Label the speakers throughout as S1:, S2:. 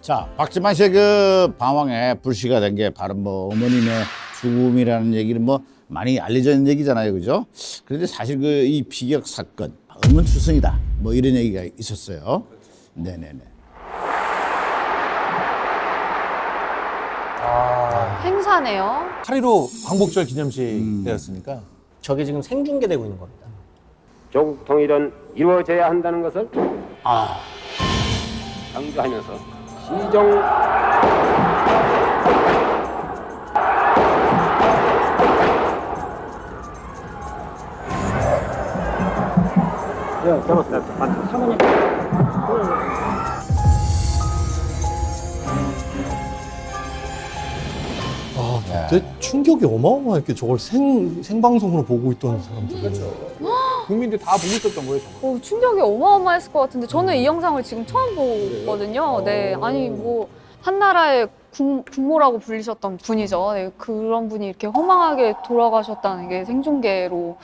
S1: 자, 박지만 씨의 그 방황에 불씨가 된 게 바로 뭐 어머님의 죽음이라는 얘기는 뭐 많이 알려져 있는 얘기잖아요, 그죠? 그런데 사실 그 이 피격 사건 의문투성이다 뭐 이런 얘기가 있었어요. 네네네.
S2: 행사네요.
S3: 8.15 광복절 기념식 때였으니까.
S4: 저게 지금 생중계되고 있는 겁니다.
S5: 조국 통일은 이루어져야 한다는 것을 강조하면서 시정
S3: 그때 충격이 어마어마했게 저걸 생방송으로 보고 있던 사람들.
S6: 그렇죠. 국민들 다 보고 있었던 거예요, 정말.
S2: 충격이 어마어마했을 것 같은데 저는 이 영상을 지금 처음 보거든요. 네, 아니 뭐 한나라의 국모라고 불리셨던 분이죠. 네, 그런 분이 이렇게 허망하게 돌아가셨다는 게 생중계로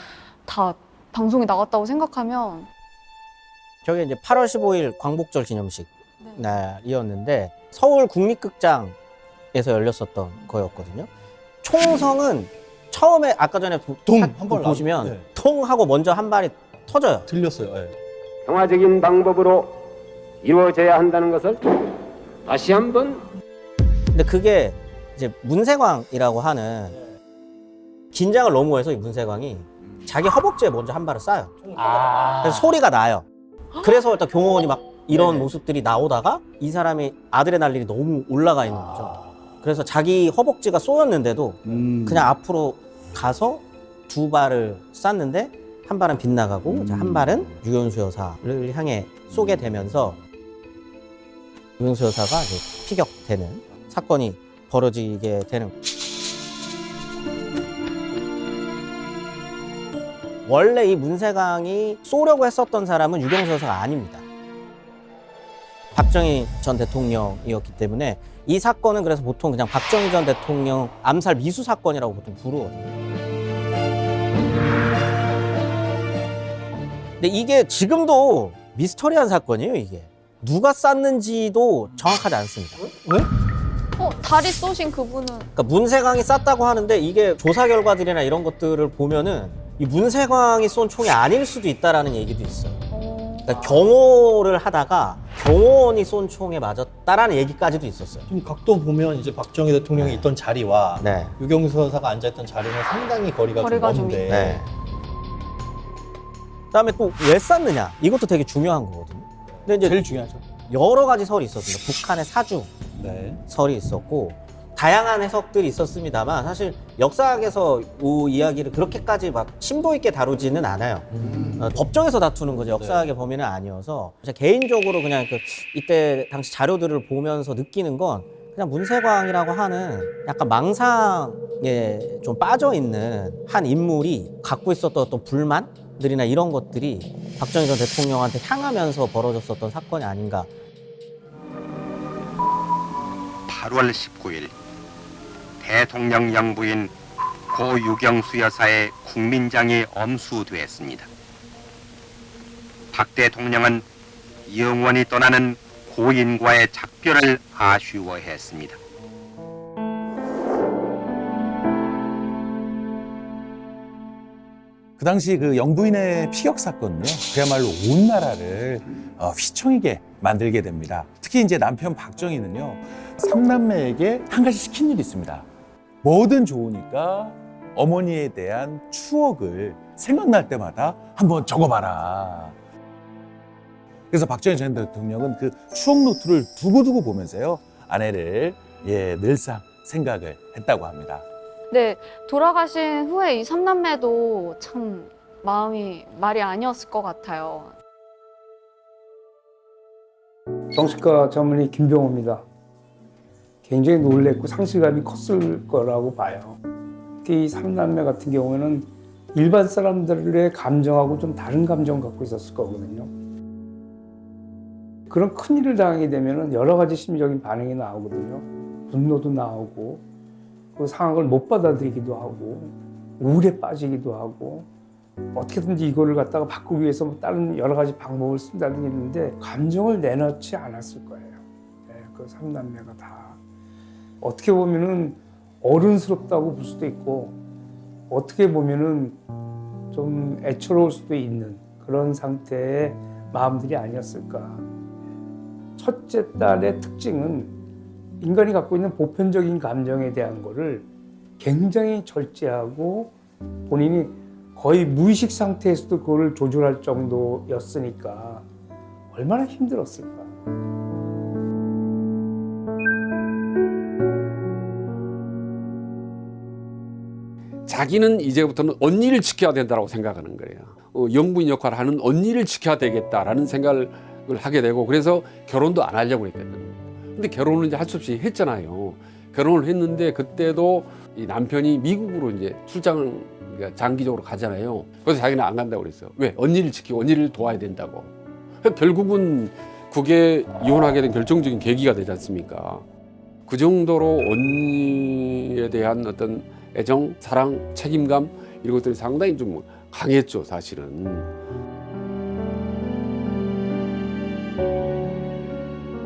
S2: 다 방송이 나갔다고 생각하면
S4: 저게 이제 8월 15일 광복절 기념식 날이었는데 서울 국립극장에서 열렸었던 거였거든요. 총성은 처음에 아까 전에
S3: 한번
S4: 보시면
S3: 네.
S4: 통 하고 먼저 한 발이 터져요.
S3: 들렸어요. 예.
S5: 평화적인 방법으로 이루어져야 한다는 것을 다시 한번
S4: 근데 그게 이제 문세광이라고 하는 긴장을 너무 해서 이 문세광이 자기 허벅지에 먼저 한 발을 쏴요. 그래서 소리가 나요. 그래서 일단 경호원이 막 이런 모습들이 나오다가 이 사람이 아드레날린이 너무 올라가 있는 거죠. 그래서 자기 허벅지가 쏘였는데도 그냥 앞으로 가서 두 발을 쐈는데 한 발은 빗나가고 한 발은 유경수 여사를 향해 쏘게 되면서 유경수 여사가 이제 피격되는 사건이 벌어지게 되는 거예요. 원래 이 문세광이 쏘려고 했었던 사람은 유경수 여사가 아닙니다. 박정희 전 대통령이었기 때문에 이 사건은 그래서 보통 그냥 박정희 전 대통령 암살 미수 사건이라고 보통 부르거든요. 근데 이게 지금도 미스터리한 사건이에요, 이게. 누가 쐈는지도 정확하지 않습니다.
S2: 다리 쏘신 그분은
S4: 그러니까 문세광이 쐈다고 하는데 이게 조사 결과들이나 이런 것들을 보면은 이 문세광이 쏜 총이 아닐 수도 있다라는 얘기도 있어요. 그러니까 경호를 하다가 경호원이 쏜 총에 맞았다라는 얘기까지도 있었어요.
S3: 지금 각도 보면 이제 박정희 대통령이 있던 자리와
S4: 네.
S3: 유경수 여사가 앉아있던 자리는 상당히 거리가
S2: 거리가
S3: 좀
S2: 좀
S3: 먼데.
S4: 네. 그다음에 또 왜 쐈느냐 이것도 되게 중요한 거거든요. 근데 이제
S3: 제일 중요하죠.
S4: 여러 가지 설이 있었습니다. 북한의 사주
S3: 네.
S4: 설이 있었고 다양한 해석들이 있었습니다.만 사실 역사학에서 이 이야기를 그렇게까지 막 심도 있게 다루지는 않아요. 법정에서 다투는 거죠. 역사학의 범위는 아니어서 제가 개인적으로 그냥 이때 당시 자료들을 보면서 느끼는 건 그냥 문세광이라고 하는 약간 망상에 좀 빠져 있는 한 인물이 갖고 있었던 어떤 불만들이나 이런 것들이 박정희 전 대통령한테 향하면서 벌어졌었던 사건이 아닌가.
S7: 8월 19일 대통령 영부인 고 유경수 여사의 국민장이 엄수되었습니다. 박 대통령은 영원히 떠나는 고인과의 작별을 아쉬워했습니다.
S6: 그 당시 그 영부인의 피격 사건은요, 그야말로 온 나라를 휘청이게 만들게 됩니다. 특히 이제 남편 박정희는요, 삼남매에게 한 가지 시킨 일이 있습니다. 뭐든 좋으니까 어머니에 대한 추억을 생각날 때마다 한번 적어봐라. 그래서 박정희 전 대통령은 그 추억 노트를 두고두고 보면서요, 아내를 늘상 생각을 했다고 합니다.
S2: 네, 돌아가신 후에 이 삼남매도 참 마음이 말이 아니었을 것 같아요.
S8: 정신과 전문의 김병호입니다. 굉장히 놀랬고 상실감이 컸을 거라고 봐요. 특히 이 삼남매 같은 경우에는 일반 사람들의 감정하고 좀 다른 감정 갖고 있었을 거거든요. 그런 큰일을 당하게 되면 여러 가지 심리적인 반응이 나오거든요. 분노도 나오고 그 상황을 못 받아들이기도 하고 우울에 빠지기도 하고 어떻게든지 이거를 갖다가 바꾸기 위해서 다른 여러 가지 방법을 쓴다는 게 있는데 감정을 내놓지 않았을 거예요. 그 삼남매가 다. 어떻게 보면은 어른스럽다고 볼 수도 있고 어떻게 보면은 좀 애처로울 수도 있는 그런 상태의 마음들이 아니었을까. 첫째 딸의 특징은 인간이 갖고 있는 보편적인 감정에 대한 거를 굉장히 절제하고 본인이 거의 무의식 상태에서도 그걸 조절할 정도였으니까 얼마나 힘들었을까.
S9: 자기는 이제부터는 언니를 지켜야 된다고 생각하는 거예요. 영부인 역할을 하는 언니를 지켜야 되겠다라는 생각을 하게 되고 그래서 결혼도 안 하려고 했거든요. 근데 결혼은 이제 할 수 없이 했잖아요. 결혼을 했는데 그때도 이 남편이 미국으로 이제 출장을 장기적으로 가잖아요. 그래서 자기는 안 간다고 그랬어요. 왜? 언니를 지키고 언니를 도와야 된다고. 결국은 그게 이혼하게 된 결정적인 계기가 되지 않습니까? 그 정도로 언니에 대한 어떤 애정, 사랑, 책임감 이런 것들이 상당히 좀 강했죠, 사실은.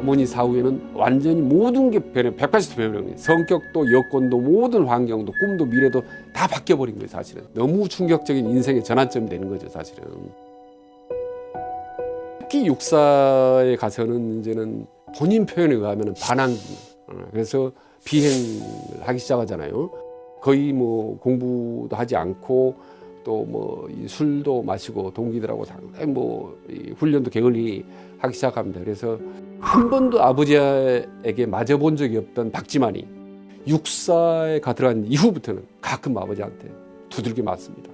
S9: 어머니 사후에는 완전히 모든 게 변해, 180도 변해버린 거예요. 성격도, 여건도, 모든 환경도, 꿈도, 미래도 다 바뀌어버린 거예요, 사실은. 너무 충격적인 인생의 전환점이 되는 거죠, 사실은. 특히 육사에 가서는 이제는 본인 표현에 의하면 반항, 그래서 비행을 하기 시작하잖아요. 거의 뭐 공부도 하지 않고 또 뭐 술도 마시고 동기들하고 상당히 뭐 훈련도 게을리 하기 시작합니다. 그래서 한 번도 아버지에게 맞아본 적이 없던 박지만이 육사에 들어간 이후부터는 가끔 아버지한테 두들겨 맞습니다.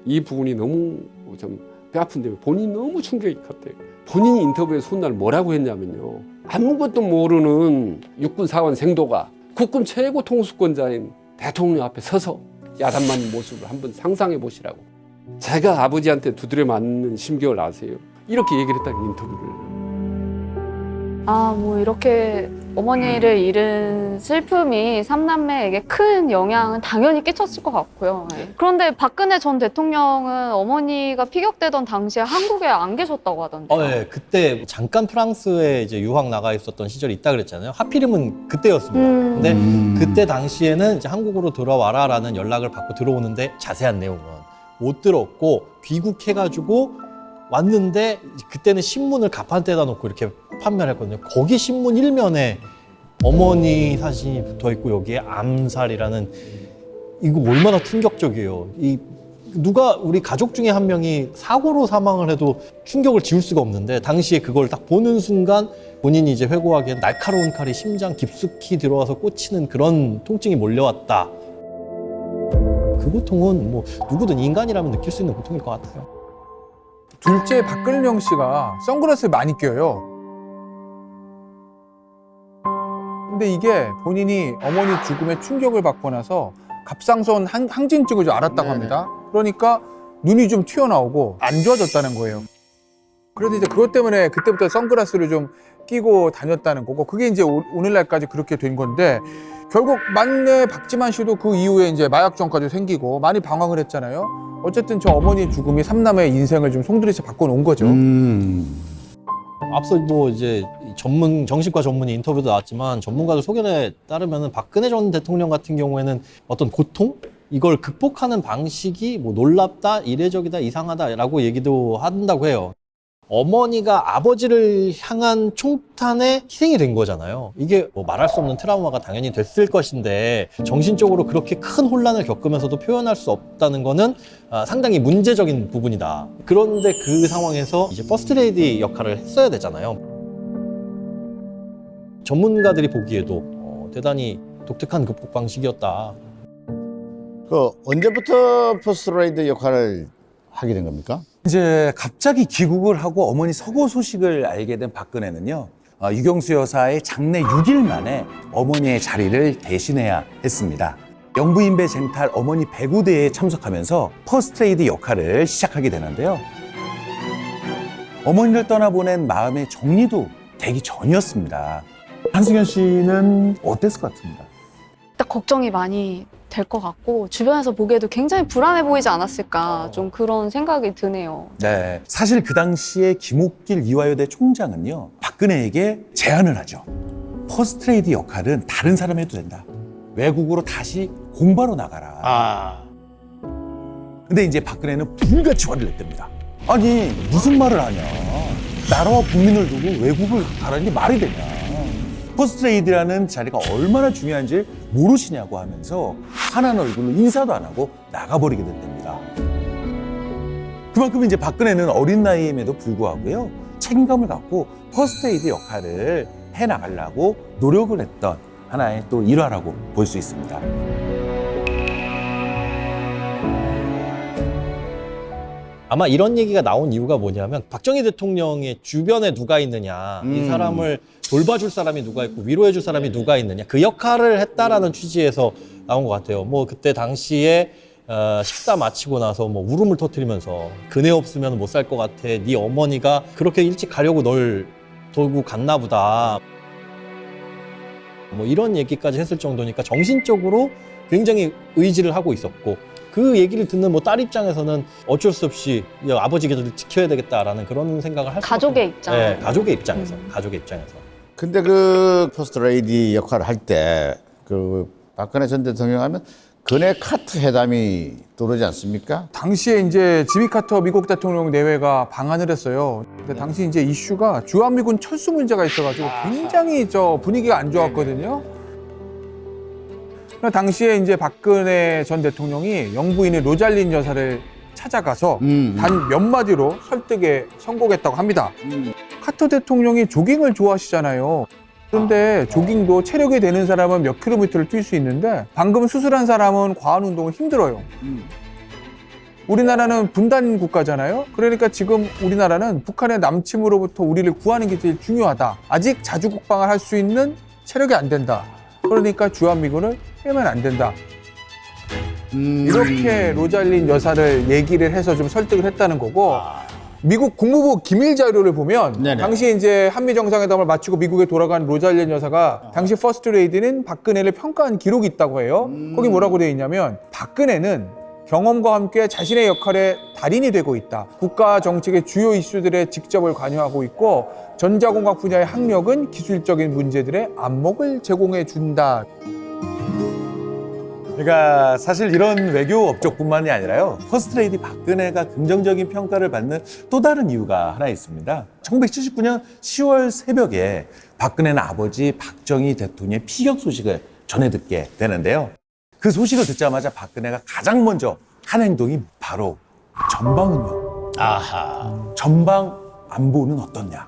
S9: 이 부분이 너무 좀 배 아픈데 본인이 너무 충격이 컸대요. 본인이 인터뷰에서 훗날 뭐라고 했냐면요. 아무것도 모르는 육군 사원 생도가 국군 최고 통수권자인 대통령 앞에 서서 야단 맞는 모습을 한번 상상해 보시라고. 제가 아버지한테 두드려 맞는 심경을 아세요? 이렇게 얘기를 했다는 인터뷰를.
S2: 아, 뭐 이렇게 어머니를 잃은 슬픔이 삼남매에게 큰 영향은 당연히 끼쳤을 것 같고요. 네. 그런데 박근혜 전 대통령은 어머니가 피격되던 당시에 한국에 안 계셨다고 하던데요.
S3: 네. 그때 잠깐 프랑스에 이제 유학 나가 있었던 시절이 있다 그랬잖아요. 하필이면 그때였습니다. 근데 그때 당시에는 이제 한국으로 돌아와라라는 연락을 받고 들어오는데 자세한 내용은 못 들었고 귀국해가지고 왔는데 그때는 신문을 가판대에다 놓고 이렇게 판매를 했거든요. 거기 신문 1면에 어머니 사진이 붙어 있고 여기에 암살이라는, 이거 얼마나 충격적이에요. 누가 우리 가족 중에 한 명이 사고로 사망을 해도 충격을 지울 수가 없는데 당시에 그걸 딱 보는 순간 본인이 이제 회고하기엔 날카로운 칼이 심장 깊숙이 들어와서 꽂히는 그런 통증이 몰려왔다. 그 고통은 뭐 누구든 인간이라면 느낄 수 있는 고통일 것 같아요.
S10: 둘째 박근영 씨가 선글라스를 많이 껴요. 근데 이게 본인이 어머니 죽음에 충격을 받고 나서 갑상선 항진증을 좀 알았다고 합니다. 그러니까 눈이 좀 튀어나오고 안 좋아졌다는 거예요. 그래서 이제 그것 때문에 그때부터 선글라스를 좀 끼고 다녔다는 거고, 그게 이제 오늘날까지 그렇게 된 건데, 결국 막내 박지만 씨도 그 이후에 이제 마약전까지 생기고 많이 방황을 했잖아요. 어쨌든 저 어머니의 죽음이 삼남의 인생을 좀 송두리째 바꿔놓은 거죠.
S3: 앞서 뭐 이제 정신과 전문의 인터뷰도 나왔지만 전문가들 소견에 따르면 박근혜 전 대통령 같은 경우에는 어떤 고통? 이걸 극복하는 방식이 뭐 놀랍다, 이례적이다, 이상하다라고 얘기도 한다고 해요. 어머니가 아버지를 향한 총탄에 희생이 된 거잖아요. 이게 뭐 말할 수 없는 트라우마가 당연히 됐을 것인데 정신적으로 그렇게 큰 혼란을 겪으면서도 표현할 수 없다는 거는 상당히 문제적인 부분이다. 그런데 그 상황에서 이제 퍼스트레이디 역할을 했어야 되잖아요. 전문가들이 보기에도 대단히 독특한 극복 방식이었다.
S1: 그 언제부터 퍼스트레이드 역할을 하게 된 겁니까?
S6: 이제 갑자기 귀국을 하고 어머니 서거 소식을 알게 된 박근혜는요, 유경수 여사의 장례 6일 만에 어머니의 자리를 대신해야 했습니다. 영부인배 쟁탈 어머니 배구대회에 참석하면서 퍼스트레이디 역할을 시작하게 되는데요. 어머니를 떠나보낸 마음의 정리도 되기 전이었습니다. 한승연 씨는 어땠을 것 같습니다?
S2: 딱 걱정이 많이 될 것 같고 주변에서 보기에도 굉장히 불안해 보이지 않았을까, 좀 그런 생각이 드네요.
S6: 네, 사실 그 당시에 김옥길 이화여대 총장은요, 박근혜에게 제안을 하죠. 퍼스트레이디 역할은 다른 사람이 해도 된다. 외국으로 다시 공부하러 나가라. 근데 이제 박근혜는 불같이 화를 냈답니다. 아니 무슨 말을 하냐. 나라와 국민을 두고 외국을 가라는 게 말이 되냐. 퍼스트레이디라는 자리가 얼마나 중요한지 모르시냐고 하면서 환한 얼굴로 인사도 안 하고 나가버리게 됐답니다. 그만큼 이제 박근혜는 어린 나이임에도 불구하고요, 책임감을 갖고 퍼스트레이디 역할을 해나가려고 노력을 했던 하나의 또 일화라고 볼 수 있습니다.
S3: 아마 이런 얘기가 나온 이유가 뭐냐면 박정희 대통령의 주변에 누가 있느냐, 이 사람을 돌봐줄 사람이 누가 있고 위로해줄 사람이 누가 있느냐, 그 역할을 했다라는 취지에서 나온 것 같아요. 뭐 그때 당시에 식사 마치고 나서 뭐 울음을 터뜨리면서 그네 없으면 못 살 것 같아, 네 어머니가 그렇게 일찍 가려고 널 두고 갔나 보다, 뭐 이런 얘기까지 했을 정도니까 정신적으로 굉장히 의지를 하고 있었고, 그 얘기를 듣는 뭐 딸 입장에서는 어쩔 수 없이 아버지 계절을 지켜야 되겠다라는 그런 생각을 할 수
S2: 가족의 입장.
S3: 네, 가족의 입장에서. 가족의 입장에서.
S1: 근데 그 퍼스트 레이디 역할을 할 때 그 박근혜 전 대통령 하면 근해 카트 회담이 떠오르지 않습니까?
S10: 당시에 이제 지미 카터 미국 대통령 내외가 방한을 했어요. 근데 당시 이제 이슈가 주한미군 철수 문제가 있어가지고 굉장히 분위기가 안 좋았거든요. 당시에 이제 박근혜 전 대통령이 영부인의 로잘린 여사를 찾아가서 단 몇 마디로 설득에 성공했다고 합니다. 카터 대통령이 조깅을 좋아하시잖아요. 그런데 조깅도 체력이 되는 사람은 몇 킬로미터를 뛸 수 있는데 방금 수술한 사람은 과한 운동을 힘들어요. 우리나라는 분단 국가잖아요. 그러니까 지금 우리나라는 북한의 남침으로부터 우리를 구하는 게 제일 중요하다. 아직 자주 국방을 할 수 있는 체력이 안 된다. 그러니까 주한미군을 빼면 안 된다. 이렇게 로잘린 여사를 얘기를 해서 좀 설득을 했다는 거고, 미국 국무부 기밀 자료를 보면
S1: 네네.
S10: 당시 이제 한미 정상회담을 마치고 미국에 돌아간 로잘린 여사가 당시 퍼스트 레이디는 박근혜를 평가한 기록이 있다고 해요. 거기 뭐라고 되어 있냐면, 박근혜는 경험과 함께 자신의 역할에 달인이 되고 있다. 국가 정책의 주요 이슈들에 직접을 관여하고 있고, 전자공학 분야의 학력은 기술적인 문제들의 안목을 제공해 준다.
S6: 그러니까 사실 이런 외교 업적뿐만이 아니라요, 퍼스트레이디 박근혜가 긍정적인 평가를 받는 또 다른 이유가 하나 있습니다. 1979년 10월 새벽에 박근혜는 아버지 박정희 대통령의 피격 소식을 전해 듣게 되는데요. 그 소식을 듣자마자 박근혜가 가장 먼저 한 행동이 바로 전방은요. 전방 안보는 어떻냐.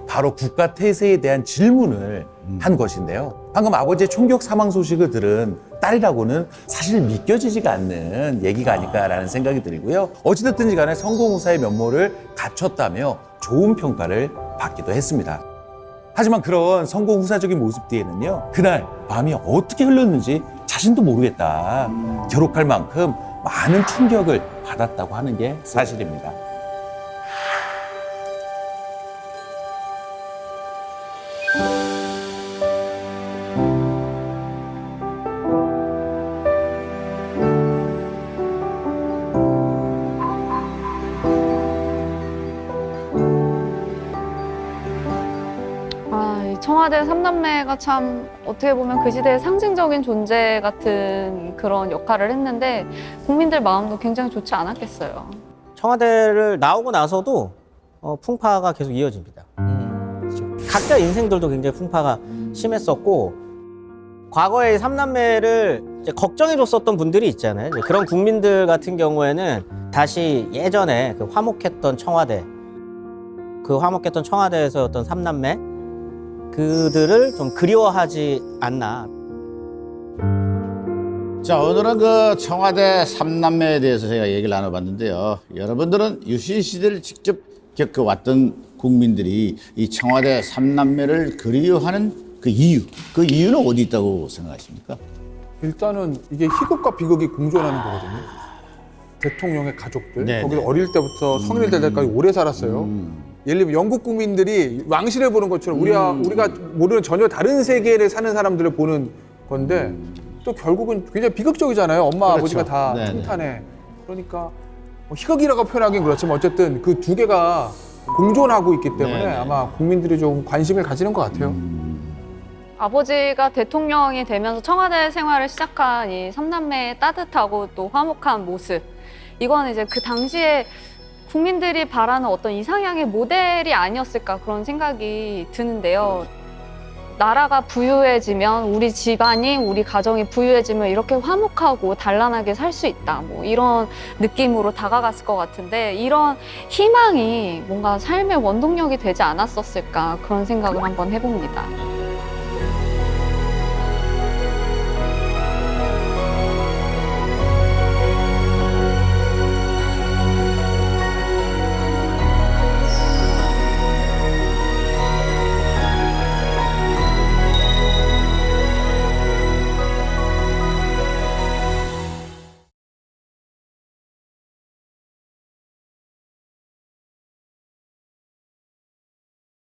S6: 바로 국가 태세에 대한 질문을 한 것인데요. 방금 아버지의 총격 사망 소식을 들은 딸이라고는 사실 믿겨지지가 않는 얘기가 아닐까라는 생각이 들고요. 어찌됐든지 간에 성공후사의 면모를 갖췄다며 좋은 평가를 받기도 했습니다. 하지만 그런 성공후사적인 모습 뒤에는요, 그날 밤이 어떻게 흘렀는지 자신도 모르겠다. 기록할 만큼 많은 충격을 받았다고 하는 게 사실입니다.
S2: 청와대 삼남매가 참 어떻게 보면 그 시대의 상징적인 존재 같은 그런 역할을 했는데 국민들 마음도 굉장히 좋지 않았겠어요.
S4: 청와대를 나오고 나서도 풍파가 계속 이어집니다. 각자 인생들도 굉장히 풍파가 심했었고, 과거에 삼남매를 이제 걱정해줬었던 분들이 있잖아요. 이제 그런 국민들 같은 경우에는 다시 예전에 그 화목했던 청와대, 그 화목했던 청와대에서 어떤 삼남매, 그들을 좀 그리워하지 않나.
S1: 자, 오늘은 그 청와대 삼남매에 대해서 제가 얘기를 나눠봤는데요. 여러분들은 유신 시대를 직접 겪어왔던 국민들이 이 청와대 삼남매를 그리워하는 그 이유는 어디 있다고 생각하십니까?
S10: 일단은 이게 희극과 비극이 공존하는 거거든요. 대통령의 가족들,
S1: 네네.
S10: 거기서 어릴 때부터 성인이 될 때까지 오래 살았어요. 예를 들면 영국 국민들이 왕실을 보는 것처럼 우리가 모르는 전혀 다른 세계를 사는 사람들을 보는 건데, 또 결국은 굉장히 비극적이잖아요. 엄마,
S1: 그렇죠.
S10: 아버지가 다
S1: 네네.
S10: 풍탄해. 그러니까 뭐 희극이라고 표현하긴 그렇지만 어쨌든 그 두 개가 공존하고 있기 때문에
S1: 네네.
S10: 아마 국민들이 좀 관심을 가지는 것 같아요.
S2: 아버지가 대통령이 되면서 청와대 생활을 시작한 이 삼남매의 따뜻하고 또 화목한 모습. 이건 이제 그 당시에 국민들이 바라는 어떤 이상향의 모델이 아니었을까 그런 생각이 드는데요. 나라가 부유해지면 우리 집안이 우리 가정이 부유해지면 이렇게 화목하고 단란하게 살 수 있다. 뭐 이런 느낌으로 다가갔을 것 같은데 이런 희망이 뭔가 삶의 원동력이 되지 않았었을까 그런 생각을 한번 해봅니다.